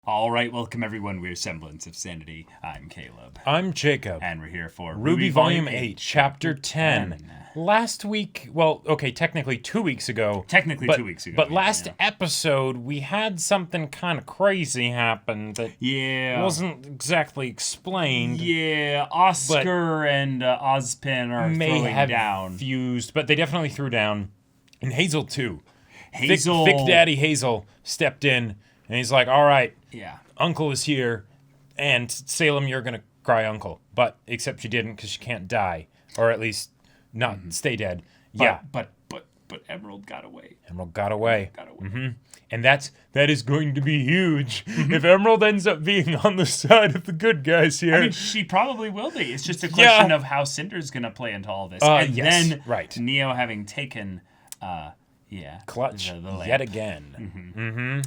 All right, welcome everyone. We're Semblance of Sanity. I'm Caleb. I'm Jacob. And we're here for RWBY Volume 8, Chapter 10. Last week, well, okay, technically 2 weeks ago. But last episode, we had something kind of crazy happen that wasn't exactly explained. Yeah, Oscar and Ozpin are throwing down. Fused, but they definitely threw down. And Hazel, too. Thick Daddy Hazel stepped in, and he's like, all right. Yeah. Uncle is here, and Salem, you're going to cry uncle. But, except you didn't, because you can't die. Or at least, not stay dead. But Emerald got away. Emerald got away. And that is going to be huge. If Emerald ends up being on the side of the good guys here. I mean, she probably will be. It's just a question of how Cinder's going to play into all this. Then Neo having taken... Clutch yet again.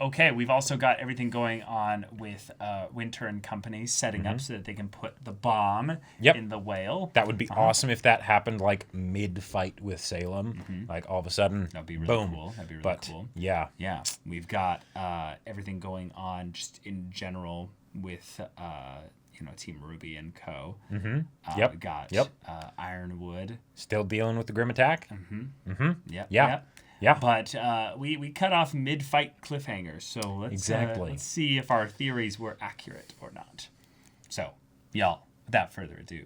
Okay. We've also got everything going on with Winter and company setting up so that they can put the bomb in the whale. That would be awesome if that happened like mid-fight with Salem. Like all of a sudden, that'd be really boom. cool. That'd be really cool. Yeah. We've got everything going on just in general with Team RWBY and Co. We got Ironwood. Still dealing with the Grim Attack. But we cut off mid-fight cliffhangers, so let's see if our theories were accurate or not. So, y'all, without further ado,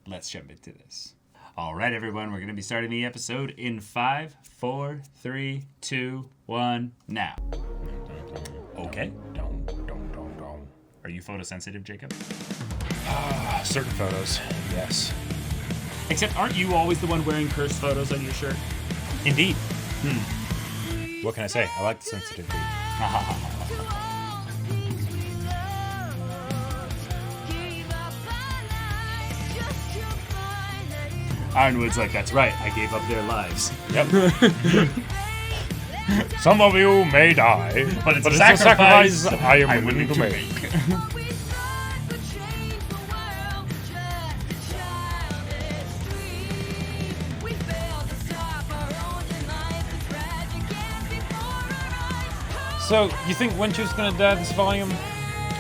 let's jump into this. All right, everyone, we're going to be starting the episode in 5, 4, 3, 2, 1, now. Okay. Are you photosensitive, Jacob? Certain photos, yes. Except, aren't you always the one wearing cursed photos on your shirt? Indeed. What can I say? I like the sensitivity. Ironwood's like, that's right, I gave up their lives. Yep. Some of you may die, but it's a sacrifice I am willing to make. So, you think Winter's gonna die this volume?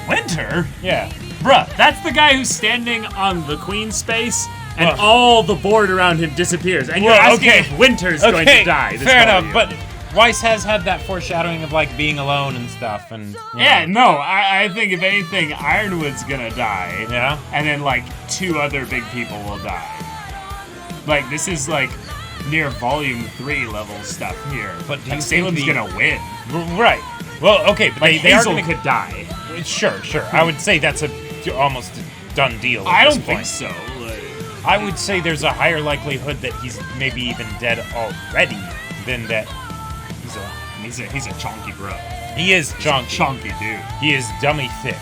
Winter? Yeah. Bruh, that's the guy who's standing on the Queen's space, and all the board around him disappears. And you're asking if Winter's going to die this fair volume. enough, but Weiss has had that foreshadowing of, like, being alone and stuff, and... I think, if anything, Ironwood's gonna die. Yeah? And then, like, 2 other big people will die. Like, this is, like, near Volume 3 level stuff here. But do you Salem's gonna win. Right. Well, okay, but like, Hazel could die. Sure. I would say that's almost a done deal. I don't think so. I would say there's a higher likelihood that he's maybe even dead already than that he's a chonky bro. He is chonky. Chonky dude. He is dummy thick.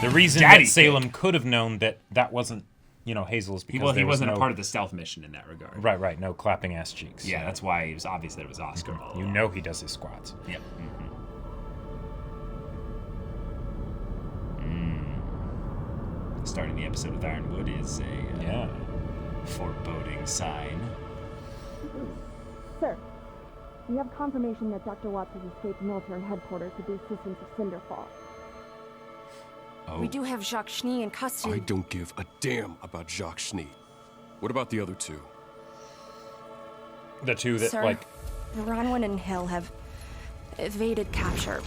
The reason that Salem could have known that wasn't, Hazel's because he wasn't a part of the stealth mission in that regard. Right. No clapping ass cheeks. Yeah, that's why it was obvious that it was Oscar. You know he does his squats. Yep. Starting the episode with Ironwood is a foreboding sign. Sir, we have confirmation that Dr. Watts has escaped military headquarters with the assistance of Cinderfall. We do have Jacques Schnee in custody. I don't give a damn about Jacques Schnee. What about the other 2? The 2 that, Sir, Ronwin and Hill have evaded capture.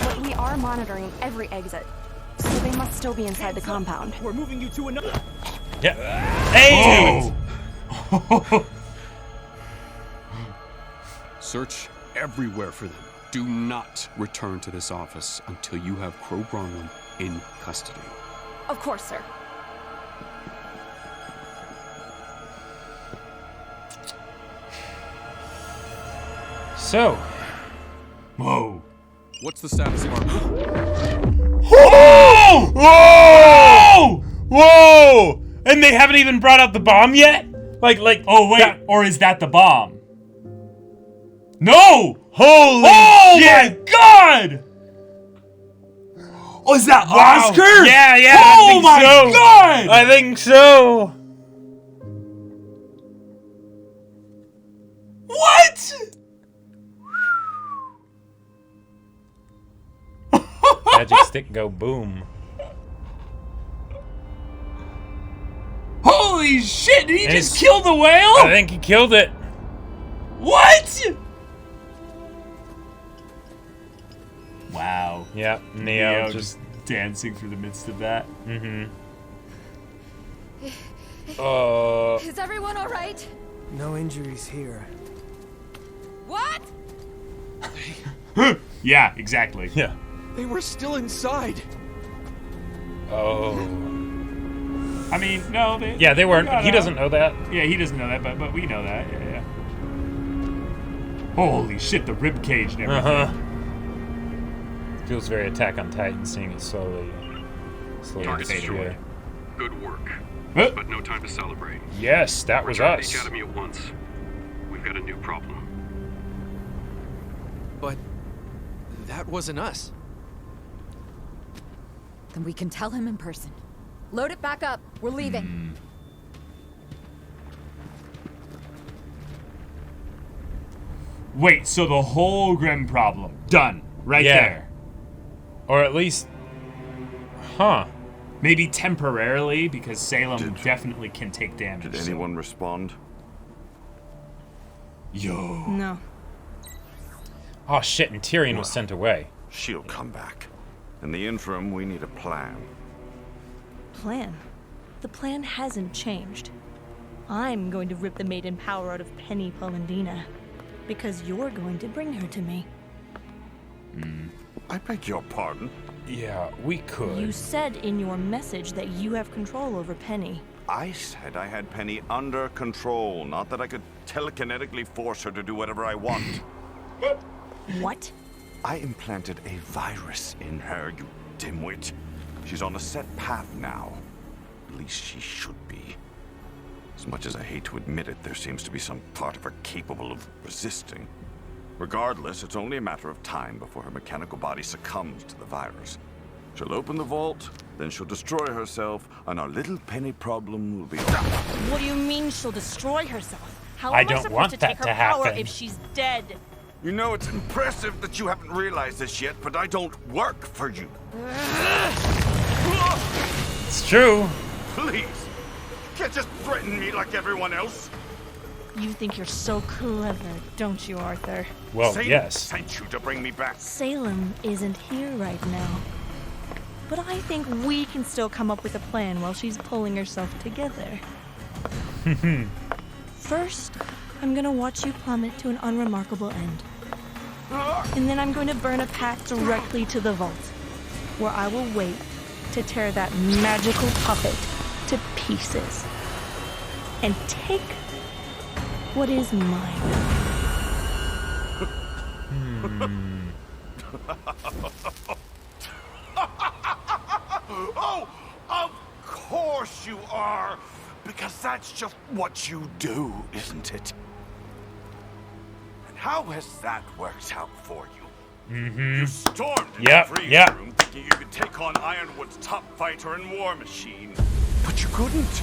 But we are monitoring every exit, so they must still be inside the compound. We're moving you to another... Yeah. Hey! Search everywhere for them. Do not return to this office until you have Crow Bronwyn in custody. Of course, sir. So. Whoa. What's the status of our... Whoa! And they haven't even brought out the bomb yet? Oh, wait. Or is that the bomb? No! Holy my shit! God! Oh, is that Oscar? Yeah. Oh my God! I think so. What? Magic stick go boom. Holy shit! Did he just kill the whale? I think he killed it. What? Wow. Yep, Neo just dancing through the midst of that. Mm-hmm. Is everyone all right? No injuries here. What? Yeah, exactly. Yeah. They were still inside. Oh. I mean, no, they... Yeah, they weren't. He doesn't know that. Yeah, he doesn't know that, but we know that. Yeah. Holy shit, the rib cage and everything. Feels very Attack on Titan, seeing it slowly fade away. Good work. But no time to celebrate. Yes, that was Return to us. the Academy at once. We've got a new problem. But that wasn't us. Then we can tell him in person. Load it back up. We're leaving. Wait, so the whole Grim problem done right there. Or at least, maybe temporarily, because Salem definitely can take damage. Did anyone respond? Yo. No. Oh shit, and Tyrion was sent away. She'll come back. In the interim, we need a plan. Plan? The plan hasn't changed. I'm going to rip the maiden power out of Penny Polendina, because you're going to bring her to me. I beg your pardon? Yeah, we could. You said in your message that you have control over Penny. I said I had Penny under control, not that I could telekinetically force her to do whatever I want. What? I implanted a virus in her, you dimwit. She's on a set path now. At least she should be. As much as I hate to admit it, there seems to be some part of her capable of resisting. Regardless, it's only a matter of time before her mechanical body succumbs to the virus. She'll open the vault, then she'll destroy herself, and our little Penny problem will be over. What do you mean she'll destroy herself? How I am I don't supposed want to that take her to power happen. if she's dead? You know, it's impressive that you haven't realized this yet, but I don't work for you. It's true. Please, you can't just threaten me like everyone else. You think you're so clever, don't you, Arthur? Well, Salem yes. sent you to bring me back. Salem isn't here right now. But I think we can still come up with a plan while she's pulling herself together. First, I'm gonna watch you plummet to an unremarkable end. And then I'm going to burn a path directly to the vault, where I will wait to tear that magical puppet to pieces. And take what is mine. Oh, of course you are. Because that's just what you do, isn't it? And how has that worked out for you? You stormed into the freeze room thinking you could take on Ironwood's top fighter and War Machine. But you couldn't.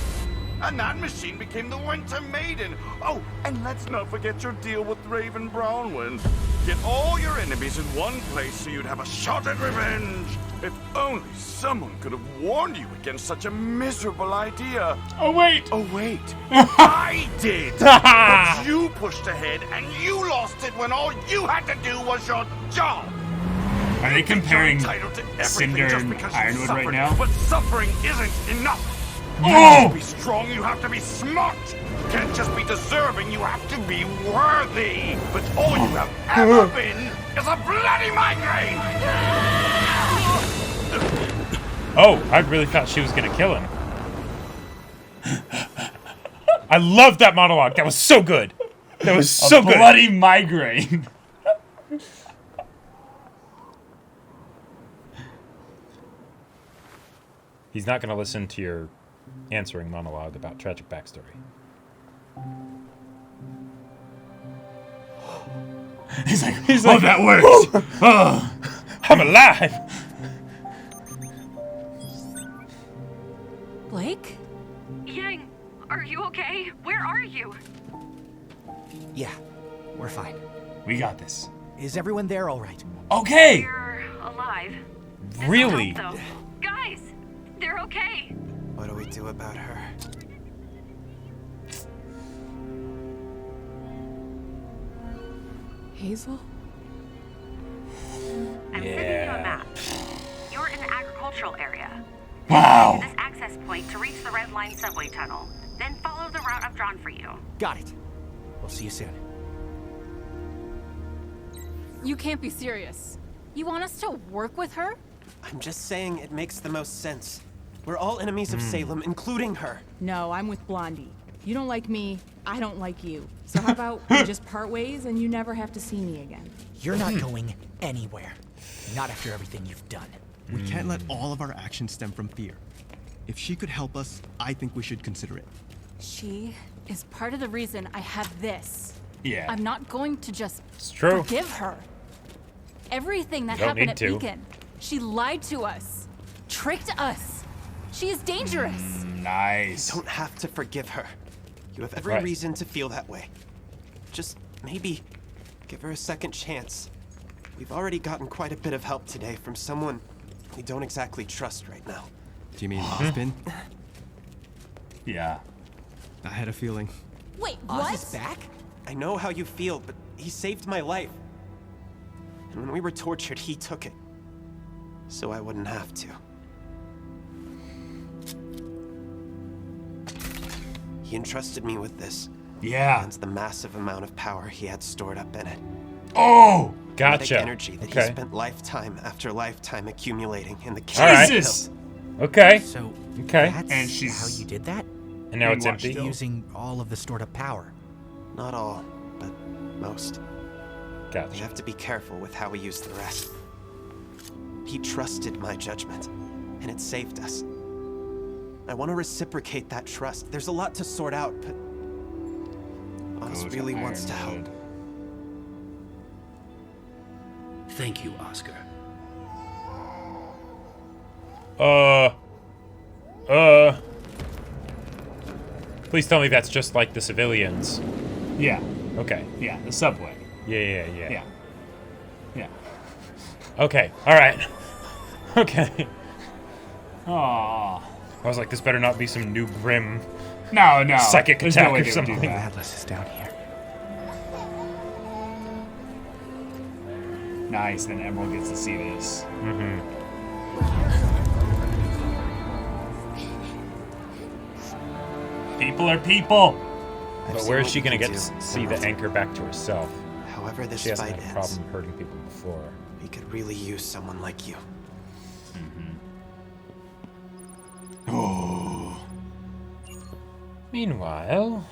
And that machine became the Winter Maiden. Oh, and let's not forget your deal with Raven Brownwind. Get all your enemies in one place so you'd have a shot at revenge. If only someone could have warned you against such a miserable idea. Oh, wait. Oh, wait. I did. But you pushed ahead and you lost it when all you had to do was your job. Are they comparing Cinder and Ironwood right now? But suffering isn't enough. You Oh! have to be strong, you have to be smart. You can't just be deserving, you have to be worthy. But all you have ever been is a bloody migraine. Oh, I really thought she was gonna kill him. I love that monologue. That was so good. That was so good. Bloody migraine. He's not gonna listen to your answering monologue about tragic backstory. He's like, that works. Oh. I'm alive. Blake? Yang, are you okay? Where are you? Yeah, we're fine. We got this. Is everyone there all right? Okay. You're alive. Really? Guys, they're okay. What do we do about her? Hazel? I'm sending you a map. You're in the agricultural area. Wow. This access point to reach the Red Line subway tunnel. Then follow the route I've drawn for you. Got it. We'll see you soon. You can't be serious. You want us to work with her? I'm just saying it makes the most sense. We're all enemies of Salem, including her. No, I'm with Blondie. You don't like me, I don't like you. So how about we just part ways and you never have to see me again? You're not going anywhere. Not after everything you've done. We can't let all of our actions stem from fear. If she could help us, I think we should consider it. She is part of the reason I have this. Yeah. I'm not going to just true. forgive her. Everything that You don't happened need at to. Beacon, she lied to us, tricked us. She is dangerous. Nice. You don't have to forgive her. You have every reason to feel that way. Just maybe give her a second chance. We've already gotten quite a bit of help today from someone we don't exactly trust right now. Do you mean Ozpin? Yeah. I had a feeling. Wait, Oz what? is back? I know how you feel, but he saved my life. And when we were tortured, he took it. So I wouldn't have to. He entrusted me with this. Yeah. And the massive amount of power he had stored up in it. Oh! Gotcha. The energy that he spent lifetime after lifetime accumulating in the Jesus! Okay. So that's and she's how you did that? And now it's empty. Using all of the stored up power. Not all, but most. Gotcha. We have to be careful with how we use the rest. He trusted my judgment, and it saved us. I want to reciprocate that trust. There's a lot to sort out, but Oz really wants to help. Thank you, Oscar. Please tell me that's just like the civilians. Yeah. Okay. Yeah, the subway. Yeah. Yeah. Okay. All right. Okay. Aww. I was like, this better not be some new grim. No. Psychic There's attack no way or they would something. do that. Atlas is down here. Nice, then Emerald gets to see this. People are people. But where is she gonna get to see the anchor back to herself? However this She hasn't fight had a ends, problem hurting people before. we could really use someone like you. Oh. Meanwhile,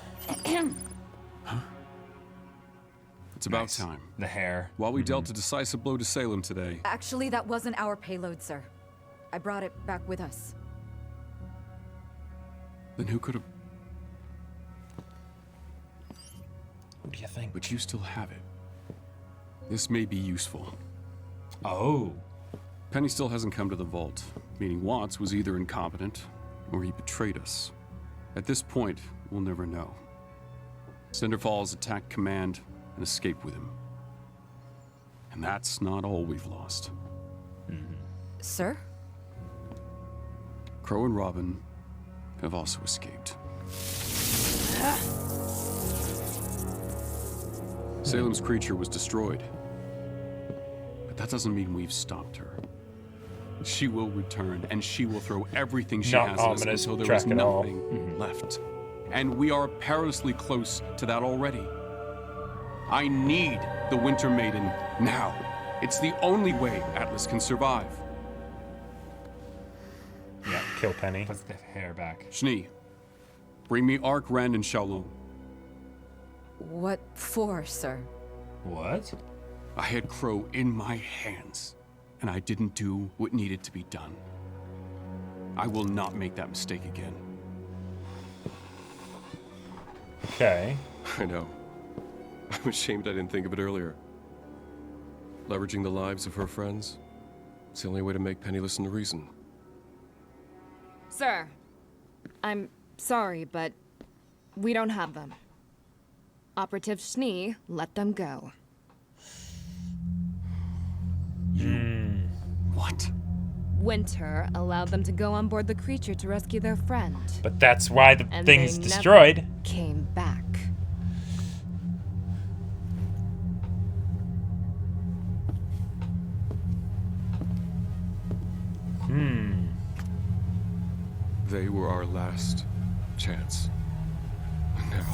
It's about time. The hair. While we dealt a decisive blow to Salem today, Actually, that wasn't our payload, sir. I brought it back with us. then who could have? what do you think? But you still have it. This may be useful. Oh. Penny still hasn't come to the vault, meaning Watts was either incompetent or he betrayed us. At this point, we'll never know. Cinderfalls attacked command and escaped with him. And that's not all we've lost. Sir? Crow and Robin have also escaped. Salem's creature was destroyed. But that doesn't mean we've stopped her. She will return, and she will throw everything she Not has at us ominous until there is track at all. nothing left. And we are perilously close to that already. I need the Winter Maiden now. It's the only way Atlas can survive. Yeah, kill Penny. Puts the hair back. Schnee, bring me Ark, Rand, and Xiaolong. What for, sir? What? I had Crow in my hands, and I didn't do what needed to be done. I will not make that mistake again. Okay. I know. I'm ashamed I didn't think of it earlier. Leveraging the lives of her friends, it's the only way to make Penny listen to reason. Sir, I'm sorry, but we don't have them. Operative Schnee let them go. What? Winter allowed them to go on board the creature to rescue their friend. But that's why the And thing's they destroyed. never came back. They were our last chance. And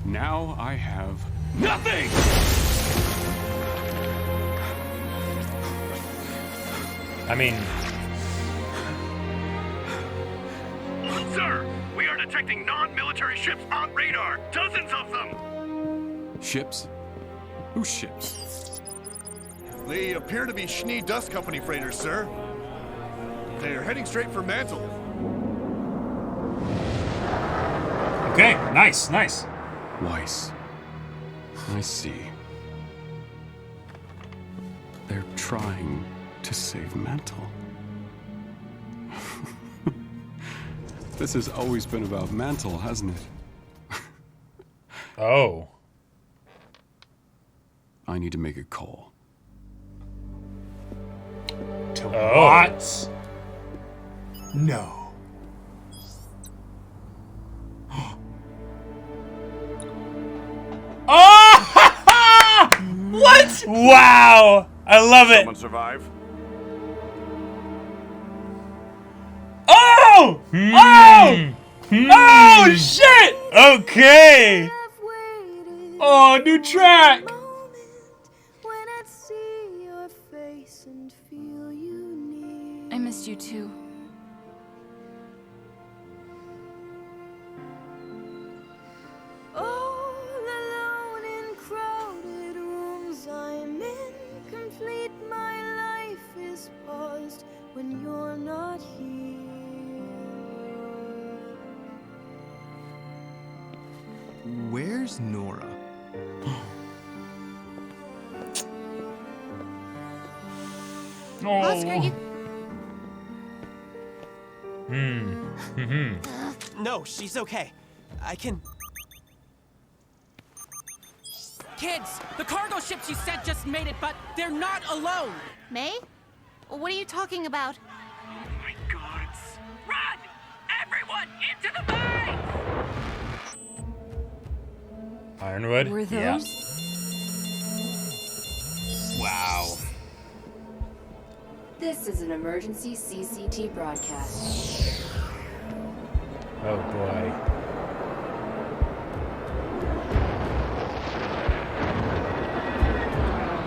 now I have nothing! I mean... Sir, we are detecting non-military ships on radar. Dozens of them! Ships? Whose ships? They appear to be Ste Dust Company freighters, sir. They're heading straight for Mantle. Okay, nice. Weiss. I see. They're trying to save Mantle. This has always been about Mantle, hasn't it? Oh. I need to make a call. To what? No. Oh! What? Wow! I love it. Someone survive? Oh! Oh! Oh, shit! Okay! Oh, new track! I missed you too. When you're not here. Where's Nora? Oscar, you... No, she's okay. I can... Kids, the cargo ships you sent just made it, but they're not alone. May? What are you talking about? Oh my gods. Run! Everyone into the mines! Ironwood? Were those? Yeah. Wow. This is an emergency CCT broadcast. Oh boy.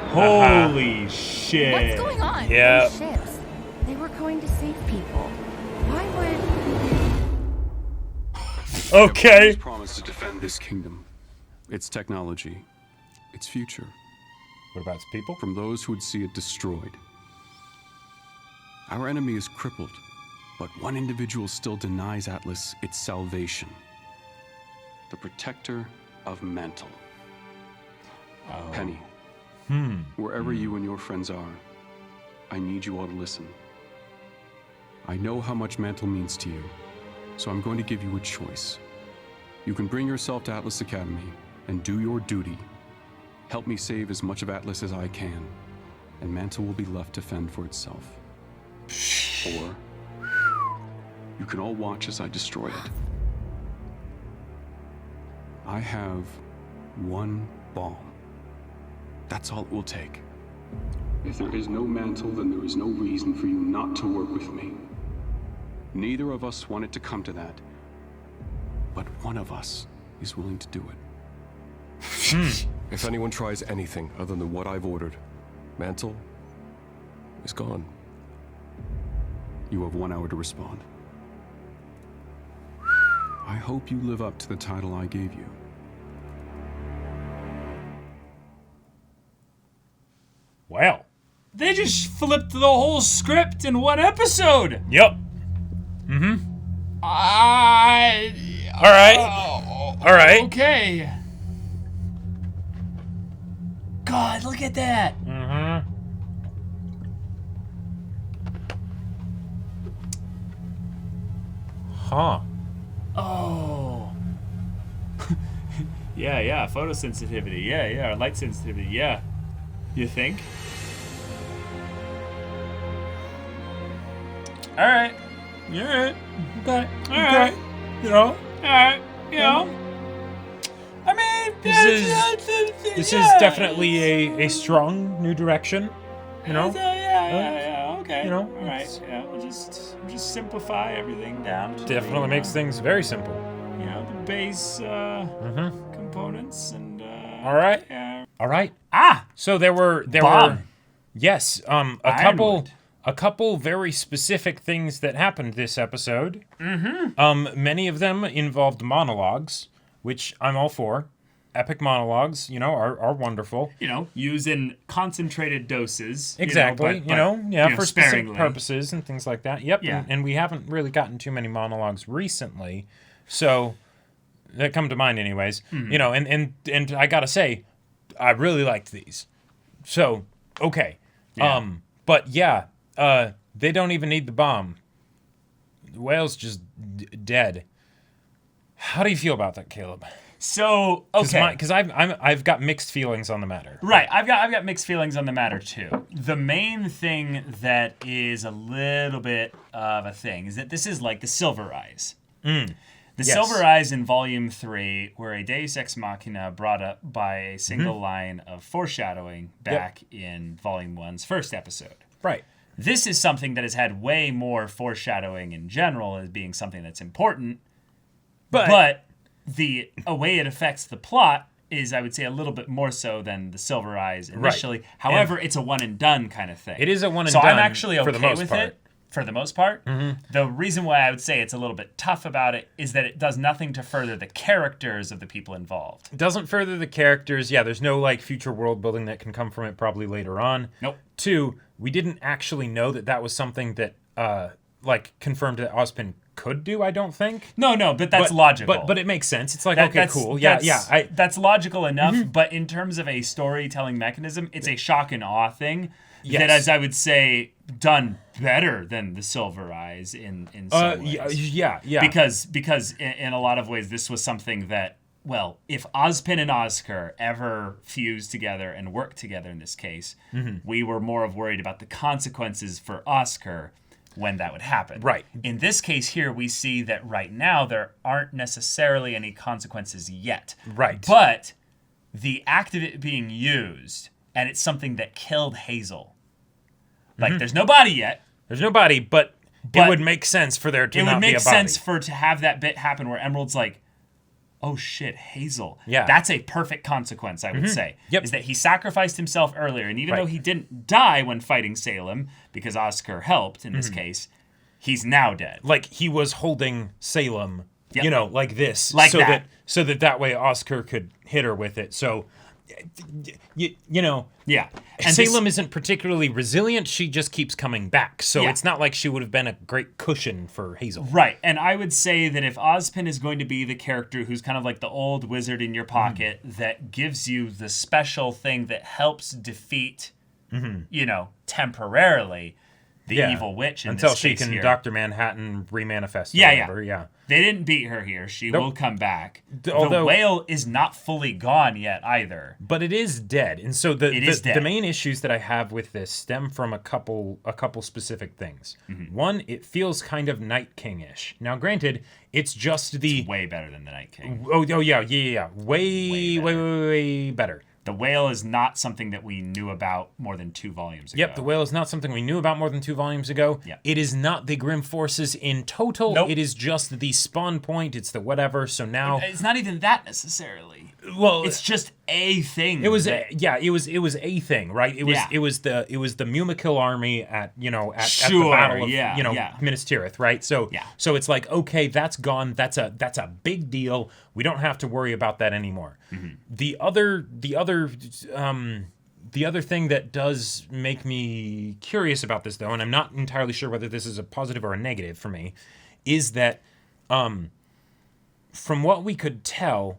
Holy shit. What's going on? Yeah. Those ships. They were going to save people. Why would... Okay. Promised to defend this kingdom, its technology, its future. What about its people? From those who would see it destroyed. Our enemy is crippled, but one individual still denies Atlas its salvation. The protector of Mantle. Oh. Penny. Wherever you and your friends are, I need you all to listen. I know how much Mantle means to you, so I'm going to give you a choice. You can bring yourself to Atlas Academy and do your duty. Help me save as much of Atlas as I can, and Mantle will be left to fend for itself. Or you can all watch as I destroy it. I have one bomb. That's all it will take. If there is no Mantle, then there is no reason for you not to work with me. Neither of us want it to come to that, but one of us is willing to do it. If anyone tries anything other than what I've ordered, Mantle is gone. You have 1 hour to respond. I hope you live up to the title I gave you. Wow. They just flipped the whole script in one episode. Yep. All right. Okay. God, look at that. Huh. Oh. yeah, photosensitivity. Yeah, light sensitivity. Yeah. You think? All right. Okay. All right. You know. All right. You know. I mean, this is definitely a strong new direction. You know. Yeah. Okay. You know. All right. Yeah. We'll just simplify everything down. Definitely makes things very simple. You know, the base components and. All right. Yeah. All right. So there were yes, a couple very specific things that happened this episode. Many of them involved monologues, which I'm all for. Epic monologues, you know, are wonderful. You know, used in concentrated doses. Exactly. For sparingly. specific purposes and things like that. Yep. Yeah. And we haven't really gotten too many monologues recently, so that come to mind anyways. You know, and I gotta say, I really liked these. So okay. Yeah. But yeah, they don't even need the bomb. The whale's just dead. How do you feel about that, Caleb? So okay, because I've got mixed feelings on the matter. Right, I've got mixed feelings on the matter too. The main thing that is a little bit of a thing is that this is like the Silver Eyes. The Silver Eyes in Volume 3 were a Deus Ex Machina brought up by a single line of foreshadowing back in Volume 1's first episode. Right. This is something that has had way more foreshadowing in general as being something that's important, but the way it affects the plot is, I would say, a little bit more so than the Silver Eyes initially. Right. However, it's a one and done kind of thing. It is a one and done. done. So I'm actually okay with part. it for the most part. The reason why I would say it's a little bit tough about it is that it does nothing to further the characters of the people involved. It doesn't further the characters. Yeah, there's no like future world building that can come from it probably later on. Nope. 2, we didn't actually know that was something that like confirmed that Ozpin could do, I don't think. No, but that's logical. But it makes sense. It's like, okay, cool. That's logical enough, but in terms of a storytelling mechanism, it's a shock and awe thing that, as I would say, done better than the Silver Eyes in some ways. Yeah. Because in a lot of ways, this was something that, well, if Ozpin and Oscar ever fused together and worked together in this case, we were more worried about the consequences for Oscar when that would happen. Right. In this case here, we see that right now there aren't necessarily any consequences yet. Right. But the act of it being used, and it's something that killed Hazel. Like, there's no body yet. There's no body, but it would make sense for there to not be a body. It would make sense to have that bit happen where Emerald's like, oh shit, Hazel. Yeah. That's a perfect consequence, I would say. Yep. Is that he sacrificed himself earlier, and even though he didn't die when fighting Salem, because Oscar helped in this case, he's now dead. Like, he was holding Salem, you know, like this. Like so that. So that way Oscar could hit her with it. So, you know. Yeah. And Salem isn't particularly resilient. She just keeps coming back. So it's not like she would have been a great cushion for Hazel. Right. And I would say that if Ozpin is going to be the character who's kind of like the old wizard in your pocket that gives you the special thing that helps defeat, you know, temporarily the evil witch in until this she case can here. Dr. Manhattan remanifest. Yeah. They didn't beat her here. She will come back. The whale is not fully gone yet either. But it is dead. And so the dead. main issues that I have with this stem from a couple specific things. One, it feels kind of Night King-ish. Now, granted, it's just it's way better than the Night King. Oh yeah. Way better. The whale is not something that we knew about more than 2 volumes ago. Yep, the whale is not something we knew about more than 2 volumes ago. Yep. It is not the Grim Forces in total. Nope. It is just the spawn point. It's the whatever. So now it's not even that necessarily. Well, it's just a thing. It was a thing, right? It was the Mumakil army at the battle of Minas Tirith, right? So it's like, okay, that's gone. That's a big deal. We don't have to worry about that anymore. The other thing that does make me curious about this, though, and I'm not entirely sure whether this is a positive or a negative for me, is that from what we could tell,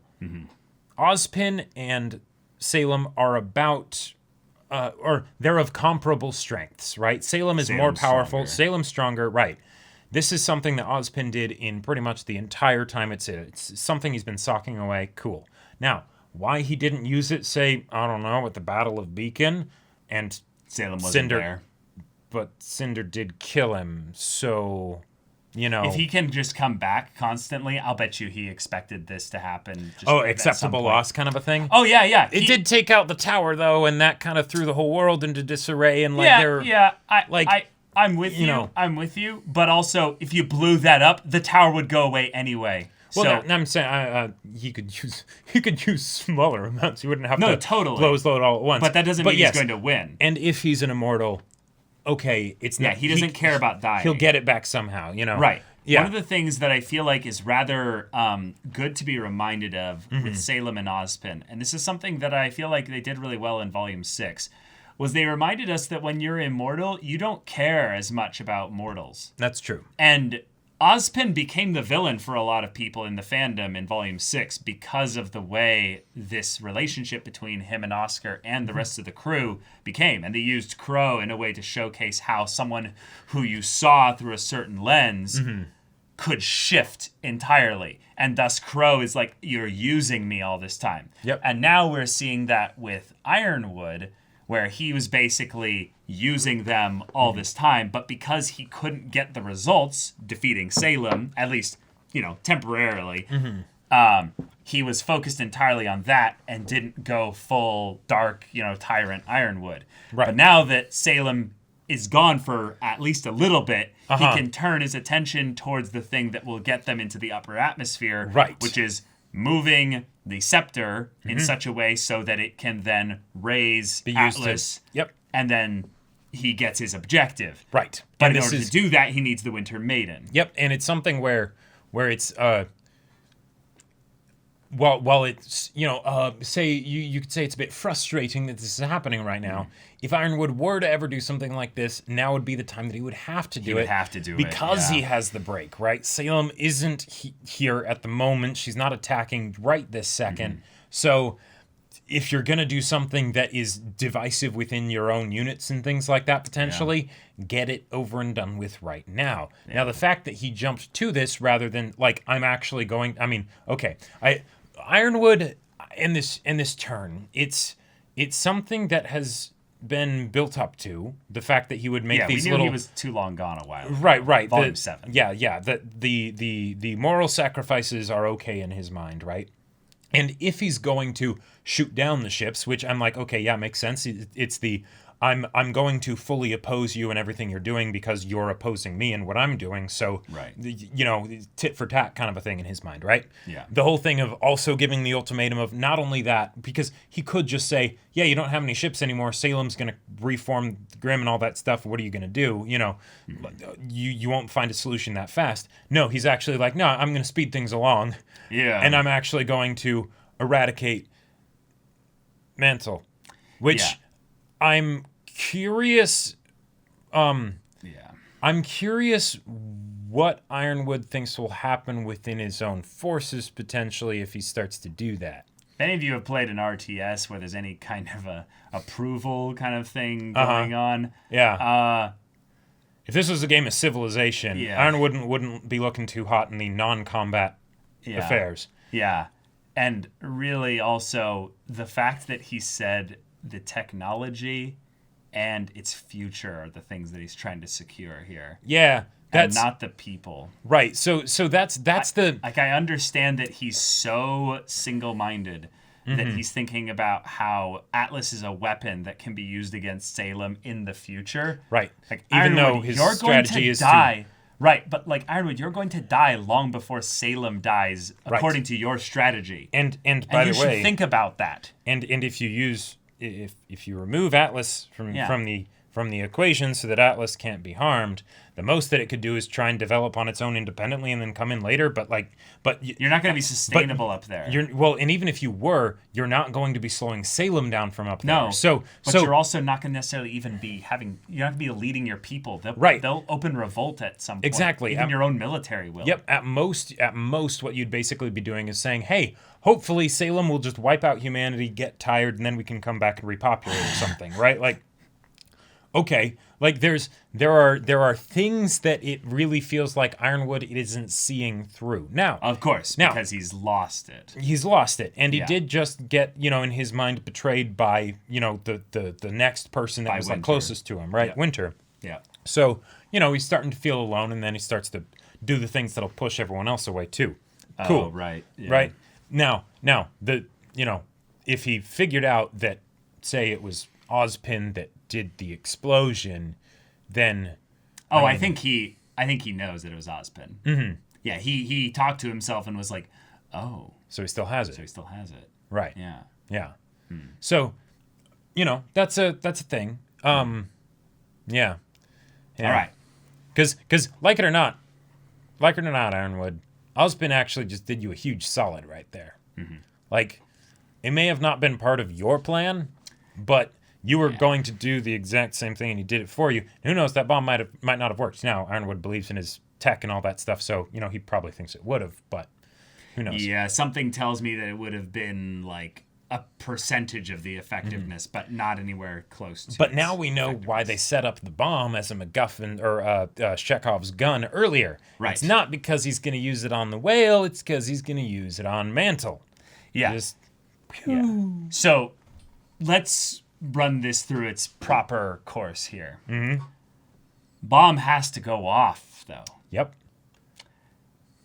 Ozpin and Salem are about, or they're of comparable strengths, right? Salem is more powerful. Salem's stronger, right? This is something that Ozpin did in pretty much the entire time it's something he's been socking away. Cool. Now, why he didn't use it, say, I don't know, at the Battle of Beacon, and Salem wasn't there. Cinder did kill him, so, you know. If he can just come back constantly, I'll bet you he expected this to happen. Just acceptable loss kind of a thing? Oh, yeah. It did take out the tower, though, and that kind of threw the whole world into disarray, and I'm with you. I'm with you. But also, if you blew that up, the tower would go away anyway. Well, I'm saying he could use smaller amounts. He wouldn't have to blow his load all at once. But that doesn't mean he's going to win. And if he's an immortal, okay, it's not. Yeah, he doesn't care about dying. He'll get it back somehow, you know. Right. Yeah. One of the things that I feel like is rather good to be reminded of with Salem and Ozpin, and this is something that I feel like they did really well in Volume 6, was they reminded us that when you're immortal, you don't care as much about mortals. That's true. And Ozpin became the villain for a lot of people in the fandom in Volume 6 because of the way this relationship between him and Oscar and the rest of the crew became. And they used Crow in a way to showcase how someone who you saw through a certain lens could shift entirely. And thus Crow is like, you're using me all this time. Yep. And now we're seeing that with Ironwood, where he was basically using them all this time, but because he couldn't get the results defeating Salem, at least, temporarily, he was focused entirely on that and didn't go full dark, tyrant Ironwood. Right. But now that Salem is gone for at least a little bit, he can turn his attention towards the thing that will get them into the upper atmosphere, which is moving the scepter in such a way so that it can then raise Atlas. And then he gets his objective. Right. But in order to do that, he needs the Winter Maiden. Yep. And it's something where it's while it's say you could say it's a bit frustrating that this is happening right now. If Ironwood were to ever do something like this, now would be the time that he would have to do it. He would have to do because he has the break, right? Salem isn't here at the moment. She's not attacking right this second. So if you're going to do something that is divisive within your own units and things like that, potentially, get it over and done with right now. Now, the fact that he jumped to this rather than, I'm actually going... Ironwood in this turn, it's something that has been built up to. The fact that he would make these we knew little... he was too long gone a while ago. Right. Volume 7. The moral sacrifices are okay in his mind, right? And if he's going to shoot down the ships, which I'm like, okay, yeah, makes sense. It's the I'm going to fully oppose you and everything you're doing because you're opposing me and what I'm doing. So, tit for tat kind of a thing in his mind, right? Yeah. The whole thing of also giving the ultimatum of not only that, because he could just say, yeah, you don't have any ships anymore. Salem's going to reform the Grimm and all that stuff. What are you going to do? You won't find a solution that fast. No, he's actually like, no, I'm going to speed things along. Yeah. And I'm actually going to eradicate Mantle, which I'm curious. I'm curious what Ironwood thinks will happen within his own forces potentially if he starts to do that. If any of you have played an RTS where there's any kind of a approval kind of thing going on, if this was a game of Civilization, Ironwood wouldn't be looking too hot in the non-combat affairs. Yeah, and really also the fact that he said the technology and its future are the things that he's trying to secure here. Yeah, that's and not the people. Right. So that's the I understand that he's so single-minded that he's thinking about how Atlas is a weapon that can be used against Salem in the future. Right. Even though his strategy is die. Right, but Ironwood, you're going to die long before Salem dies, according to your strategy. And by the way, you should think about that. And if you use if you remove Atlas from the equation so that Atlas can't be harmed, the most that it could do is try and develop on its own independently and then come in later. But you're not going to be sustainable up there. And even if you were, you're not going to be slowing Salem down from up there. No. But you're also not going to necessarily even be you're not going to be leading your people. They'll open revolt at some point. Exactly. Even your own military will. Yep. At most, what you'd basically be doing is saying, hey, hopefully Salem will just wipe out humanity, get tired, and then we can come back and repopulate or something, right? Okay, there are things that it really feels like Ironwood isn't seeing through. Now, of course, because he's lost it. He's lost it, and he did just get in his mind betrayed by the next person that was closest to him, right? Yeah. Winter. Yeah. So, he's starting to feel alone, and then he starts to do the things that'll push everyone else away, too. Cool. Oh, right. Yeah. Right? Now, if he figured out that, say, it was Ozpin that did the explosion, then... Oh, I think he knows that it was Ozpin. Mm-hmm. Yeah, he talked to himself and was like, oh. So he still has it. Right. Yeah. Yeah. So, that's a thing. Yeah. All right. Because like it or not, Ironwood, Ozpin actually just did you a huge solid right there. Mm-hmm. Like, it may have not been part of your plan, but you were going to do the exact same thing, and he did it for you. Who knows? That bomb might not have worked. Now, Ironwood believes in his tech and all that stuff, so he probably thinks it would have, but who knows? Yeah, something tells me that it would have been like a percentage of the effectiveness, but not anywhere close to. But now we know why they set up the bomb as a MacGuffin or Chekhov's gun earlier. Right. It's not because he's going to use it on the whale. It's because he's going to use it on Mantle. Yeah. So let's run this through its proper course here. Mm-hmm. Bomb has to go off, though. Yep.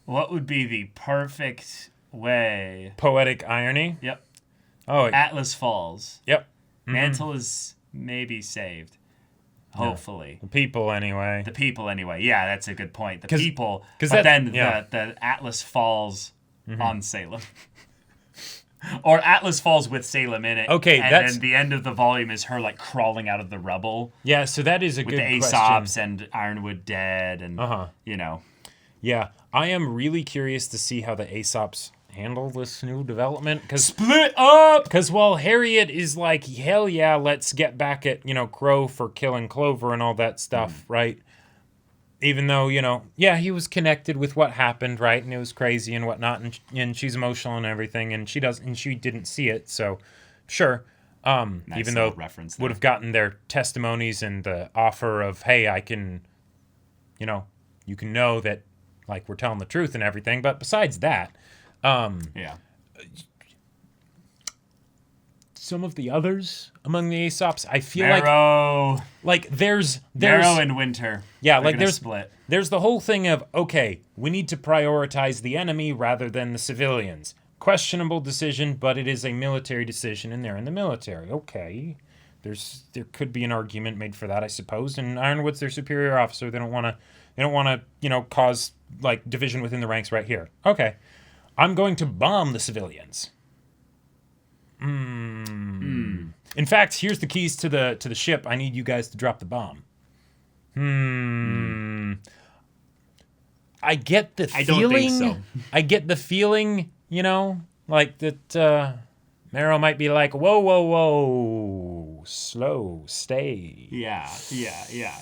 What would be the perfect way? Poetic irony? Yep. Oh, Atlas falls. Yep. Mm-hmm. Mantle is maybe saved. Hopefully. The people, anyway. Yeah, that's a good point. The people. But then the Atlas falls on Salem. Or Atlas falls with Salem in it. Okay, and then the end of the volume is her like crawling out of the rubble. Yeah, so that is a good question. With the Aesops and Ironwood dead and, Yeah, I am really curious to see how the Aesops handle this new development. Split up! Because while Harriet is like, hell yeah, let's get back at, Crow for killing Clover and all that stuff, right? Even though, he was connected with what happened, right? And it was crazy and whatnot, and she's emotional and everything, and she didn't see it, so sure. Nice even though reference would have gotten their testimonies and the offer of, hey, I can, you can know that, like, we're telling the truth and everything. But besides that, some of the others among the Aesops, I feel like there's Marrow and Winter. Yeah, They're like split. There's the whole thing of, okay, we need to prioritize the enemy rather than the civilians. Questionable decision, but it is a military decision, and they're in the military. Okay, there could be an argument made for that, I suppose. And Ironwood's their superior officer. They don't want to cause like division within the ranks right here. Okay, I'm going to bomb the civilians. In fact, here's the keys to the ship. I need you guys to drop the bomb. I get the feeling. I don't think so. I get the feeling, like that Marrow might be like, whoa, slow, stay. Yeah,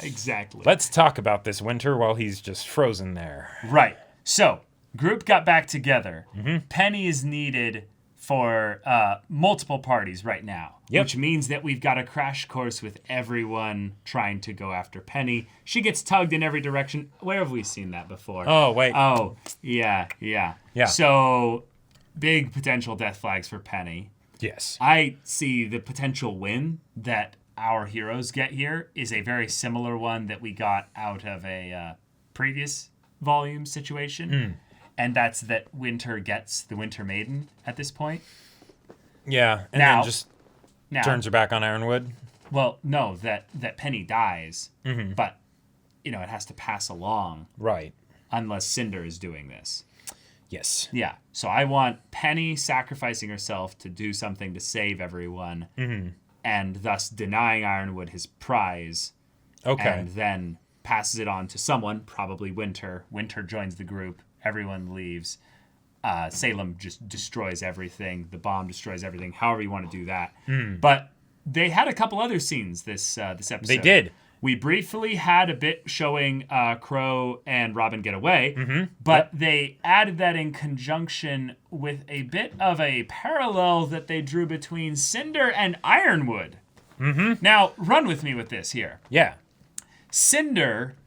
exactly. Let's talk about this, Winter, while he's just frozen there. Right. So, group got back together. Mm-hmm. Penny is needed for multiple parties right now, which means that we've got a crash course with everyone trying to go after Penny. She gets tugged in every direction. Where have we seen that before? Oh, wait. Oh, yeah. So, big potential death flags for Penny. Yes. I see the potential win that our heroes get here is a very similar one that we got out of a previous volume situation. And that's that Winter gets the Winter Maiden at this point. Yeah, and then just turns her back on Ironwood. Well, no, that Penny dies, Mm-hmm. but, it has to pass along. Right. Unless Cinder is doing this. Yes. Yeah, so I want Penny sacrificing herself to do something to save everyone, and thus denying Ironwood his prize. Okay. And then passes it on to someone, probably Winter. Winter joins the group. Everyone leaves. Salem just destroys everything. The bomb destroys everything. However you want to do that. But they had a couple other scenes this episode. They did. We briefly had a bit showing Crow and Robin get away, Mm-hmm. but they added that in conjunction with a bit of a parallel that they drew between Cinder and Ironwood. Mm-hmm. Now, run with me with this here. Yeah. Cinder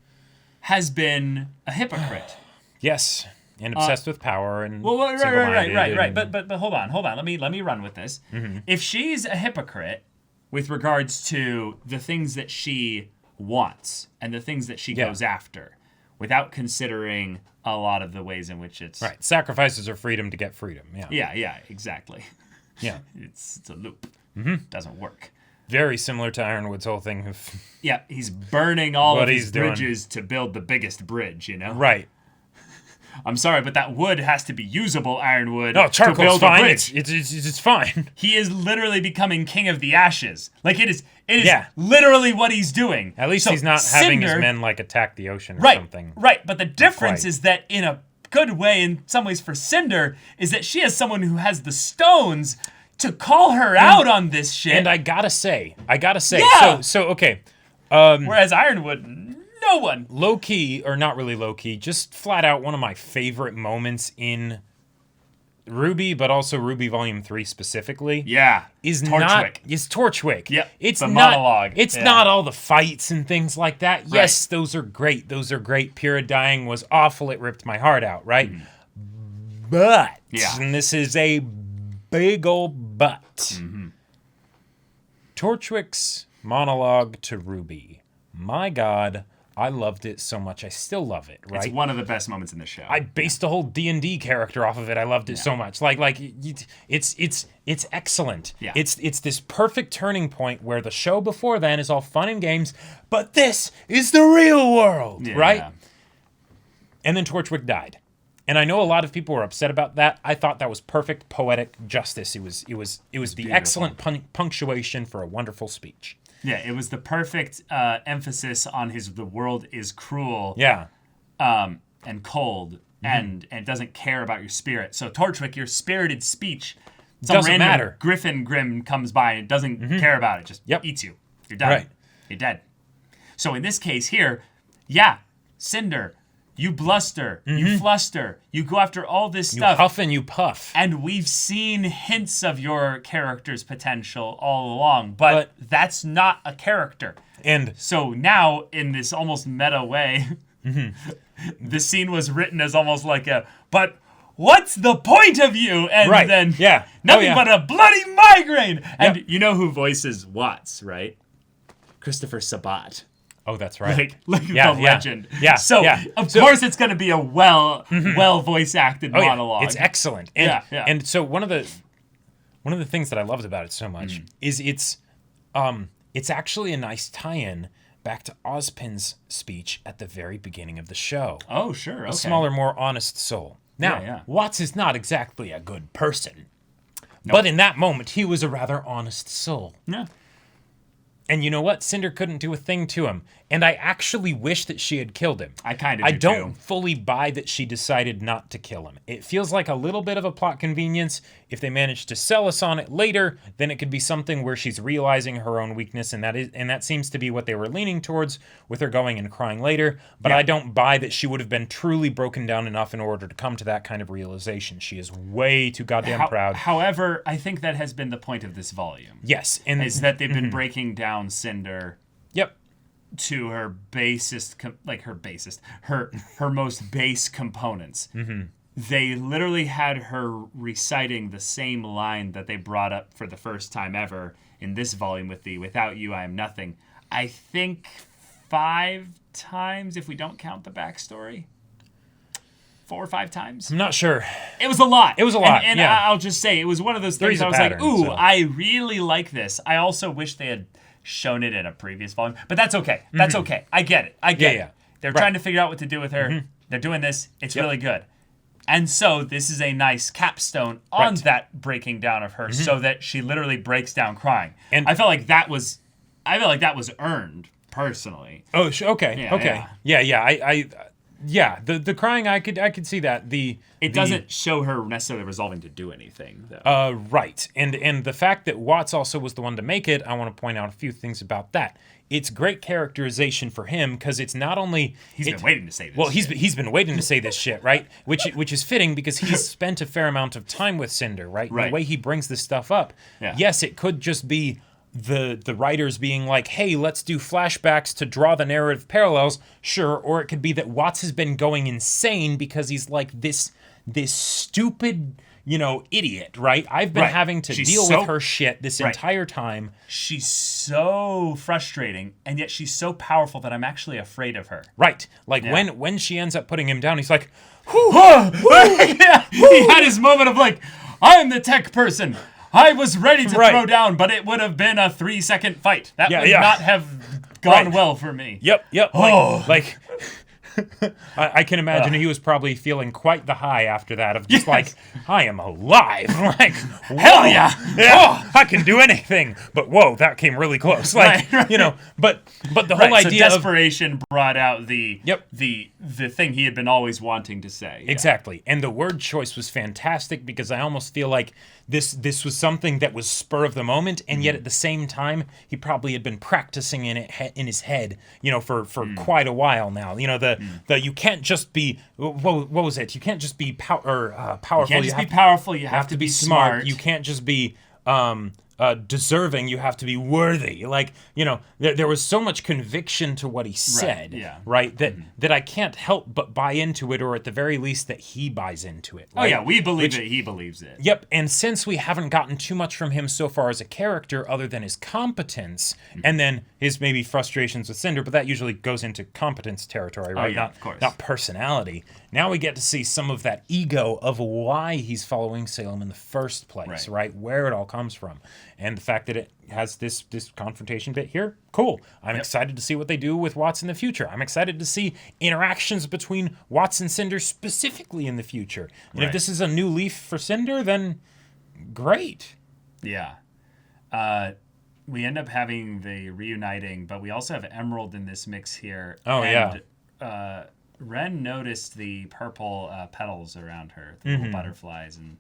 has been a hypocrite. Yes, and obsessed with power and right. single-minded. But hold on. Let me run with this. Mm-hmm. If she's a hypocrite with regards to the things that she wants and the things that she goes after, without considering a lot of the ways in which it's sacrifices her freedom to get freedom. Yeah, exactly. Yeah, it's a loop. Doesn't work. Very similar to Ironwood's whole thing of he's burning all of his bridges to build the biggest bridge, you know? Right. I'm sorry, but that wood has to be usable ironwood to build a fine. bridge. It's fine. He is literally becoming king of the ashes. Like it is literally what he's doing. At least he's not having his men like attack the ocean or something. Right, but the difference is that in a good way, in some ways for Cinder, is that she has someone who has the to call her out on this shit. And I gotta say, so okay. Whereas Ironwood, no one. Low key, or not really low key, just flat out one of my favorite moments in RWBY, but also RWBY Volume 3 specifically. Is Torchwick. Yep. It's the not monologue. It's not all the fights and things like that. Right. Yes, those are great. Pyrrha dying was awful. It ripped my heart out, right? But and this is a big old but. Torchwick's monologue to RWBY. My God, I loved it so much. I still love it, right? It's one of the best moments in the show. I based a whole D&D character off of it. I loved it so much. It's excellent. Yeah. It's this perfect turning point where the show before then is all fun and games, but this is the real world, right? And then Torchwick died. And I know a lot of people were upset about that. I thought that was perfect poetic justice. It was the excellent punctuation for a wonderful speech. Yeah, it was the perfect emphasis on the world is cruel. And cold and doesn't care about your spirit. So Torchwick, your spirited speech, doesn't matter. Griffin Grim comes by and doesn't care about it. Just eats you. You're done. Right. You're dead. So in this case here, Cinder, you bluster, you fluster, you go after all this stuff. You huff and you puff. And we've seen hints of your character's potential all along, but that's not a character. And so now, in this almost meta way, the scene was written as almost like but what's the point of you? And then nothing but a bloody migraine. And you know who voices Watts, right? Christopher Sabat. Oh, that's right. Like the legend. So, of course, it's going to be a well voice acted monologue. It's excellent. And, and so one of the things that I loved about it so much is it's actually a nice tie-in back to Ozpin's speech at the very beginning of the show. Oh, sure. Okay. A smaller, more honest soul. Now, Watts is not exactly a good person. Nope. But in that moment, he was a rather honest soul. Yeah. And you know what? Cinder couldn't do a thing to him. And I actually wish that she had killed him. I kind of I don't fully buy that she decided not to kill him. It feels like a little bit of a plot convenience. If they manage to sell us on it later, then it could be something where she's realizing her own weakness, and that seems to be what they were leaning towards with her going and crying later. But I don't buy that she would have been truly broken down enough in order to come to that kind of realization. She is way too goddamn proud. Her I think that has been the point of this volume. Yes. Is that they've been breaking down Cinder. Yep. To her her most base components. They literally had her reciting the same line that they brought up for the first time ever in this volume with the "Without you, I am nothing." I think 5 times, if we don't count the backstory. 4 or 5 times. I'm not sure. It was a lot. And yeah. I'll just say, it was one of those things I was like, ooh, I really like this. I also wish they had shown it in a previous volume, but that's okay. That's okay. I get it. It. They're trying to figure out what to do with her. They're doing this. It's really good. And so this is a nice capstone on that breaking down of her, so that she literally breaks down crying. And I felt like that was earned personally. Oh, okay. The crying, I could see that. It doesn't show her necessarily resolving to do anything, though. Right. And the fact that Watts also was the one to make it, I want to point out a few things about that. It's great characterization for him, because it's not only... He's been waiting to say this Well, he's been waiting to say this shit, right? Which is fitting, because he's spent a fair amount of time with Cinder, right? The way he brings this stuff up. Yeah. Yes, it could just be the writers being like, hey, let's do flashbacks to draw the narrative parallels, sure, or it could be that Watts has been going insane because he's like this stupid idiot, right? I've been having to deal with her shit this entire time. She's so frustrating, and yet she's so powerful that I'm actually afraid of her. Right. Like, when she ends up putting him down, he's like, whew, he had his moment of like, I'm the tech person. I was ready to throw down, but it would have been a 3-second fight. That would not have gone well for me. Yep. Like I can imagine he was probably feeling quite the high after that of just like, I am alive. Like, hell yeah. I can do anything. But whoa, that came really close. Like, but the whole idea so desperation brought out the thing he had been always wanting to say. Exactly. And the word choice was fantastic because I almost feel like this was something that was spur of the moment, and yet at the same time, he probably had been practicing in his head, for quite a while now. The you can't just be what was it? You can't just be powerful. You can't just be powerful. You have to be smart. You can't just be deserving. You have to be worthy. Like, there was so much conviction to what he said, that I can't help but buy into it, or at the very least that he buys into it. Right? We believe it. He believes it. Yep. And since we haven't gotten too much from him so far as a character, other than his competence, and then his maybe frustrations with Cinder, but that usually goes into competence territory, right? Of course. Not personality. Now we get to see some of that ego of why he's following Salem in the first place, right? Where it all comes from. And the fact that it has this confrontation bit here, cool. I'm excited to see what they do with Watts in the future. I'm excited to see interactions between Watts and Cinder specifically in the future. And if this is a new leaf for Cinder, then great. Yeah. We end up having the reuniting, but we also have Emerald in this mix here. Ren noticed the purple petals around her, the little butterflies and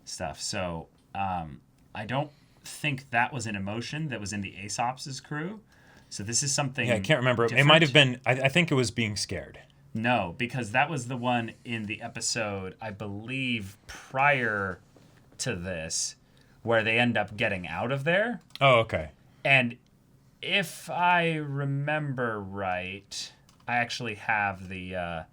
stuff. So I don't think that was an emotion that was in the Aesop's crew. So this is something. Yeah, I can't remember. Different. It might have been. I think it was being scared. No, because that was the one in the episode, I believe, prior to this, where they end up getting out of there. Oh, okay. And if I remember right, I actually have the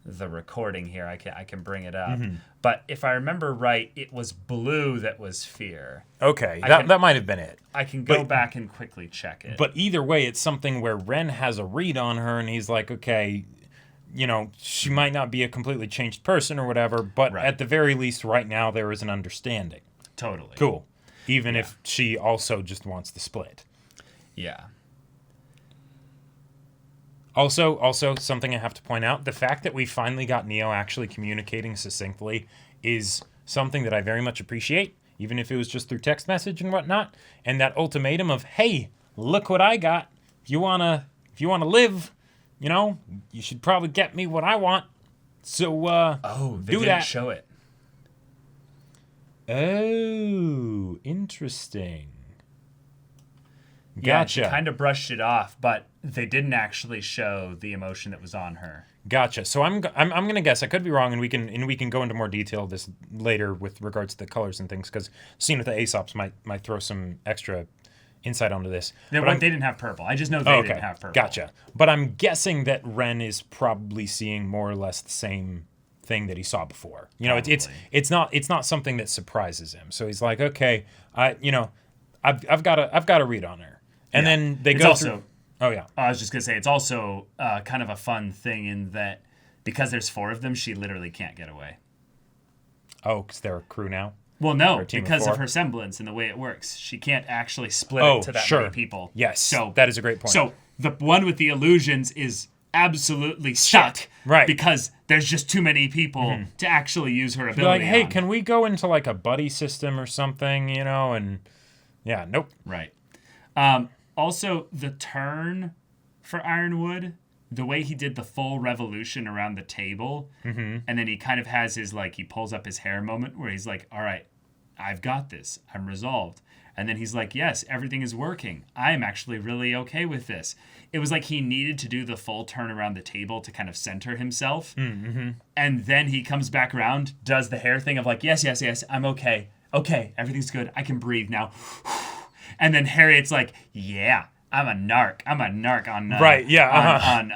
recording here. I can bring it up. But if I remember right, it was blue that was fear. Okay, that might have been it. I can go back and quickly check it. But either way, it's something where Ren has a read on her, and he's like, okay, she might not be a completely changed person or whatever, but at the very least, right now, there is an understanding. Totally. Cool. Even if she also just wants the split. Yeah. Also, something I have to point out, the fact that we finally got Neo actually communicating succinctly is something that I very much appreciate, even if it was just through text message and whatnot. And that ultimatum of, hey, look what I got. If you wanna live, you should probably get me what I want. So they do didn't that. Show it. Oh, interesting. Yeah, Gotcha. she kind of brushed it off, but they didn't actually show the emotion that was on her. Gotcha. So I'm gonna guess. I could be wrong, and we can go into more detail this later with regards to the colors and things, because seeing with the Aesops might throw some extra insight onto this. They didn't have purple. I just know they didn't have purple. Gotcha. But I'm guessing that Ren is probably seeing more or less the same thing that he saw before. It's not something that surprises him. So he's like, okay, I've got a read on her. And then they go through. Oh, yeah. I was just going to say, it's also kind of a fun thing in that because there's 4 of them, she literally can't get away. Oh, because they're a crew now? Well, no, because of her semblance and the way it works. She can't actually split it to that many people. Yes, so that is a great point. So the one with the illusions is absolutely stuck. Right. Because there's just too many people to actually use her ability. Like, hey, can we go into like a buddy system or something, and yeah, nope. Right. Also, the turn for Ironwood, the way he did the full revolution around the table, and then he kind of has his, he pulls up his hair moment where he's like, all right, I've got this. I'm resolved. And then he's like, yes, everything is working. I'm actually really okay with this. It was like he needed to do the full turn around the table to kind of center himself. And then he comes back around, does the hair thing of like, yes, I'm okay. Okay, everything's good. I can breathe now. And then Harriet's like, yeah, I'm a narc on right, yeah,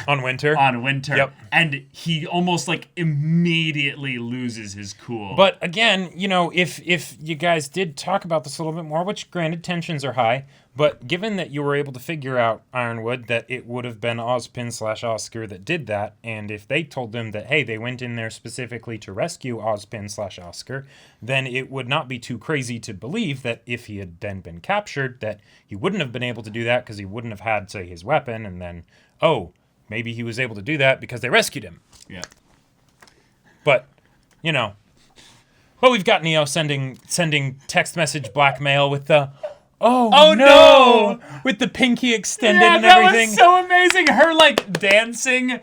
on Winter. On Winter. Yep. And he almost like immediately loses his cool. But again, you know, if you guys did talk about this a little bit more, which granted tensions are high, but given that you were able to figure out, Ironwood, that it would have been Ozpin/Oscar that did that, and if they told them that, hey, they went in there specifically to rescue Ozpin/Oscar, then it would not be too crazy to believe that if he had then been captured, that he wouldn't have been able to do that because he wouldn't have had, say, his weapon, and then, oh, maybe he was able to do that because they rescued him. Yeah. But, you know, well, we've got Neo sending text message blackmail with the, oh no! With the pinky extended and everything. That was so amazing. Her like dancing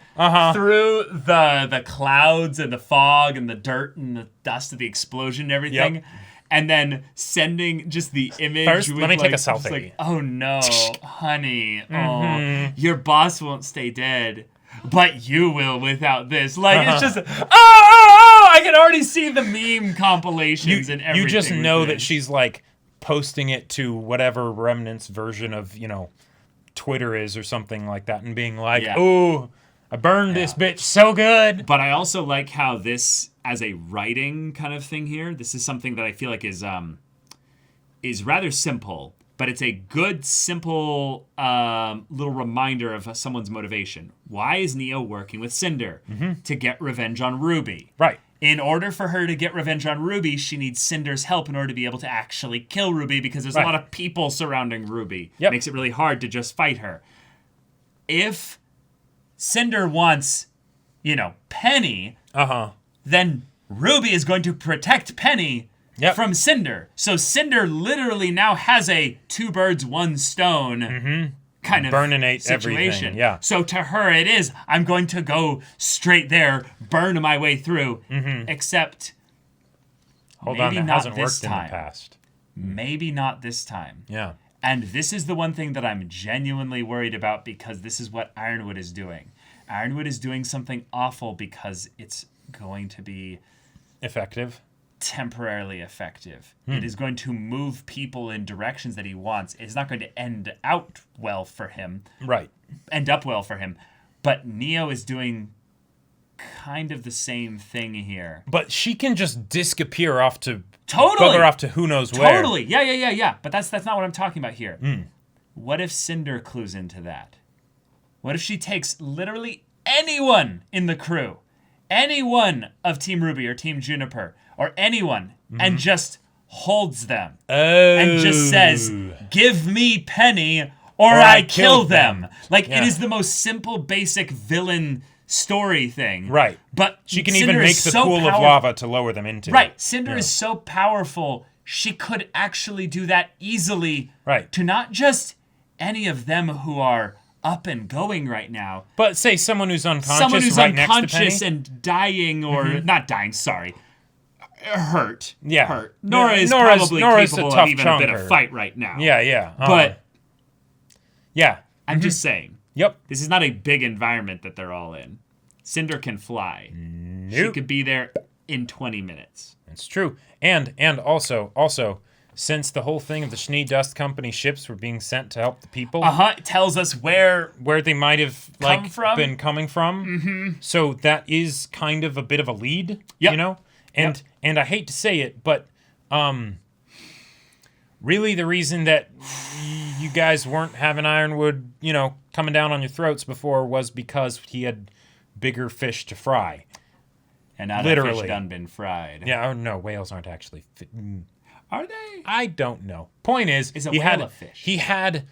through the clouds and the fog and the dirt and the dust of the explosion and everything. Yep. And then sending just the image. First, with let me take a like, selfie. Like, oh no, honey. Oh, your boss won't stay dead. But you will without this. Like, it's just, I can already see the meme compilations and everything. You just know that she's like posting it to whatever remnants version of, you know, Twitter is or something like that and being like, ooh, I burned this bitch so good. But I also like how this, as a writing kind of thing here, this is something that I feel like is rather simple, but it's a good, simple little reminder of someone's motivation. Why is Neo working with Cinder? To get revenge on RWBY. Right. In order for her to get revenge on RWBY, she needs Cinder's help in order to be able to actually kill RWBY because there's a lot of people surrounding RWBY. Yep. Makes it really hard to just fight her. If Cinder wants, you know, Penny, then RWBY is going to protect Penny from Cinder. So Cinder literally now has a 2 birds, 1 stone kind of burninate situation. Everything. Yeah. So to her it is, I'm going to go straight there, burn my way through, except hold on, that hasn't worked in the past. Maybe not this time. Yeah. And this is the one thing that I'm genuinely worried about because this is what Ironwood is doing. Ironwood is doing something awful because it's going to be effective. Temporarily effective. It is going to move people in directions that he wants. It's not going to end out well for him. Right. End up well for him. But Neo is doing kind of the same thing here. But she can just disappear off to totally bugger off to who knows where. Totally. Yeah. But that's not what I'm talking about here. What if Cinder clues into that? What if she takes literally anyone in the crew, anyone of Team RWBY or Team Juniper, or anyone, and just holds them. And just says, give me Penny or I kill them. Like, it is the most simple, basic villain story thing. Right. But she can Cinder even make the pool of lava to lower them into. Right. Cinder is so powerful, she could actually do that easily. Right. To not just any of them who are up and going right now. But say someone who's unconscious next to Penny. And dying, or not dying, sorry. Hurt. Yeah. Hurt. Nora's probably capable of even a bit of fight right now. Yeah. But yeah. I'm just saying. Yep. This is not a big environment that they're all in. Cinder can fly. Nope. She could be there in 20 minutes. It's true. And also, since the whole thing of the Schnee Dust Company ships were being sent to help the people. It tells us where they might have been coming from. So that is kind of a bit of a lead, you know? And I hate to say it, but really the reason that you guys weren't having Ironwood, you know, coming down on your throats before was because he had bigger fish to fry. And now that fish done been fried. Yeah, no, whales aren't actually... Are they? I don't know. Point is a whale a fish? He had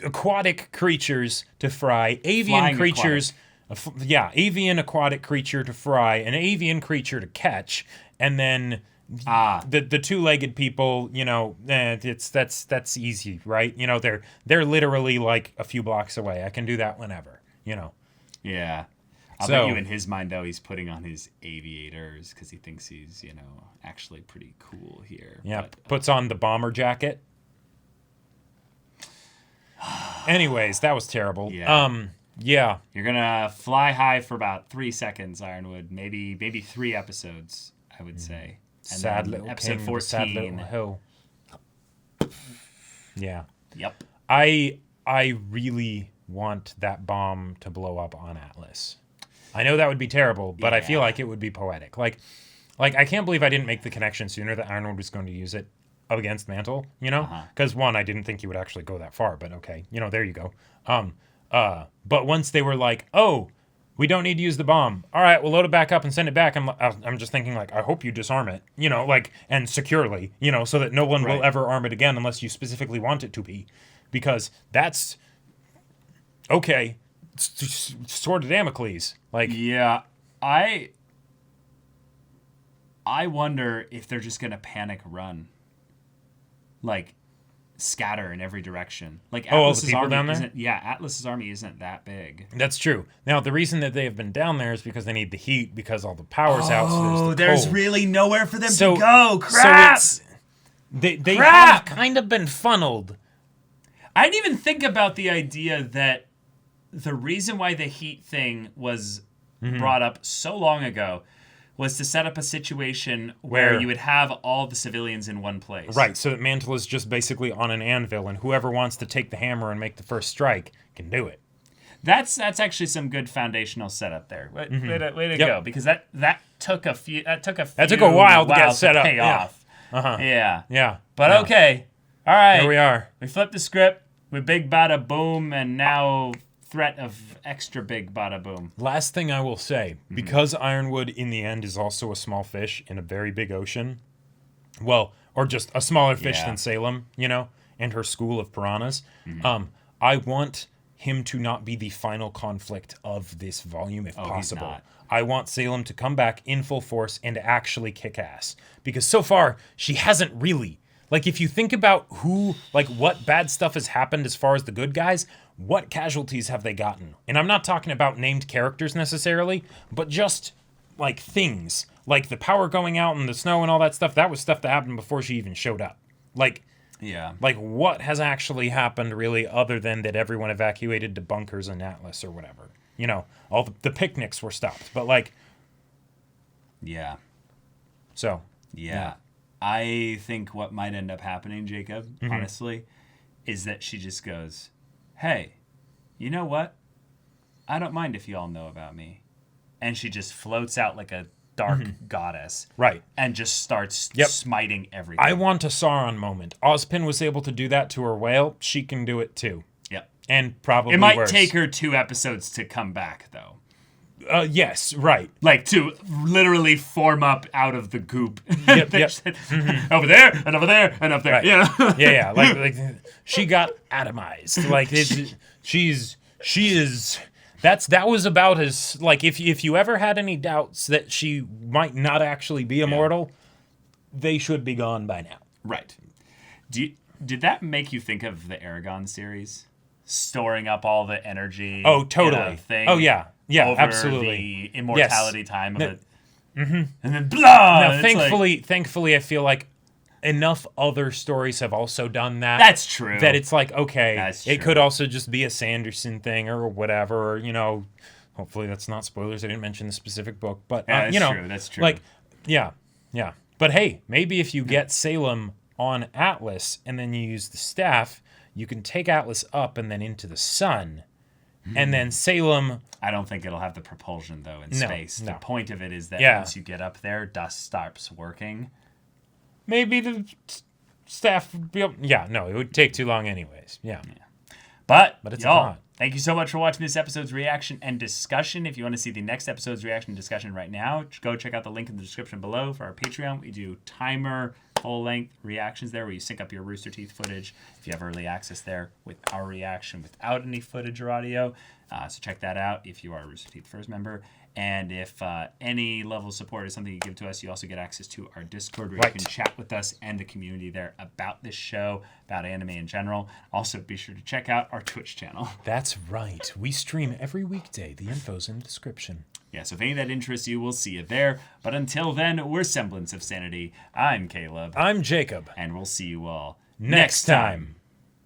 aquatic creatures to fry, avian creatures... avian aquatic creature to fry, an avian creature to catch, and then the 2-legged people, you know, that's easy, right? You know, they're literally like a few blocks away. I can do that whenever, you know. Yeah. I'll bet you in his mind, though, he's putting on his aviators because he thinks he's, you know, actually pretty cool here. Yeah, puts on the bomber jacket. Anyways, that was terrible. Yeah. You're going to fly high for about 3 seconds, Ironwood. Maybe 3 episodes, I would say. And sad little episode king, 14. sad little hill. Yeah. Yep. I really want that bomb to blow up on Atlas. I know that would be terrible, but I feel like it would be poetic. Like I can't believe I didn't make the connection sooner that Ironwood was going to use it up against Mantle, you know? Because one, I didn't think he would actually go that far, but okay, you know, there you go. But once they were like, oh, we don't need to use the bomb. All right, we'll load it back up and send it back. I'm just thinking, like, I hope you disarm it, you know, like, and securely, you know, so that no one will ever arm it again unless you specifically want it to be. Because that's, okay, Sword of Damocles. Like, yeah, I wonder if they're just going to panic run. Like, scatter in every direction. Like Atlas's army down there? Atlas's army isn't that big. That's true. Now the reason that they have been down there is because they need the heat because all the power's out. So there's really nowhere for them to go. Crap. So they have kind of been funneled. I didn't even think about the idea that the reason why the heat thing was brought up so long ago was to set up a situation where you would have all the civilians in one place. Right, so that Mantle is just basically on an anvil, and whoever wants to take the hammer and make the first strike can do it. That's actually some good foundational setup there. Way to go, because that took a while to get set up. Pay off. Yeah. But okay, all right. Here we are. We flipped the script with big bada boom, and now threat of extra big bada boom. Last thing I will say, because Ironwood in the end is also a small fish in a very big ocean, well, or just a smaller fish than Salem, you know, and her school of piranhas, I want him to not be the final conflict of this volume if possible. I want Salem to come back in full force and actually kick ass. Because so far, she hasn't really. Like, if you think about what bad stuff has happened as far as the good guys, what casualties have they gotten? And I'm not talking about named characters necessarily, but just, like, things. Like the power going out and the snow and all that stuff. That was stuff that happened before she even showed up. Like, what has actually happened, really, other than that everyone evacuated to bunkers in Atlas or whatever? You know, all the picnics were stopped. But, like... Yeah. So... Yeah. I think what might end up happening, Jacob, honestly, is that she just goes, hey, you know what? I don't mind if you all know about me. And she just floats out like a dark goddess. Right. And just starts smiting everything. I want a Sauron moment. Ozpin was able to do that to her whale. She can do it too. Yep. And probably it might worse. take her 2 episodes to come back, though. Yes, right. Like, to literally form up out of the goop. Yep. Over there, and over there, and up there. Right. Yeah. yeah. Like, she got atomized. Like, that was about as, like, if you ever had any doubts that she might not actually be immortal, they should be gone by now. Right. Did that make you think of the Aragon series? Storing up all the energy. Oh, totally. In a thing oh, yeah. Yeah, over absolutely. The immortality time of it. And then blah! Now, thankfully, I feel like enough other stories have also done that. That's true. That it's like, okay, it could also just be a Sanderson thing or whatever, or, you know, hopefully that's not spoilers. I didn't mention the specific book, but, you know. That's true. Like, yeah. But hey, maybe if you get Salem on Atlas and then you use the staff, you can take Atlas up and then into the sun. And then Salem... I don't think it'll have the propulsion, though, in space. No. The point of it is that once you get up there, dust stops working. Maybe the staff... it would take too long anyways. Yeah. But it's y'all, thank you so much for watching this episode's reaction and discussion. If you want to see the next episode's reaction and discussion right now, go check out the link in the description below for our Patreon. We do timer, full-length reactions there where you sync up your Rooster Teeth footage if you have early access there with our reaction without any footage or audio. So check that out if you are a Rooster Teeth First member. And if any level of support is something you give to us, you also get access to our Discord where you can chat with us and the community there about this show, about anime in general. Also, be sure to check out our Twitch channel. That's right. We stream every weekday. The info's in the description. Yeah, so if any of that interests you, we'll see you there. But until then, we're Semblance of Sanity. I'm Caleb. I'm Jacob. And we'll see you all next time.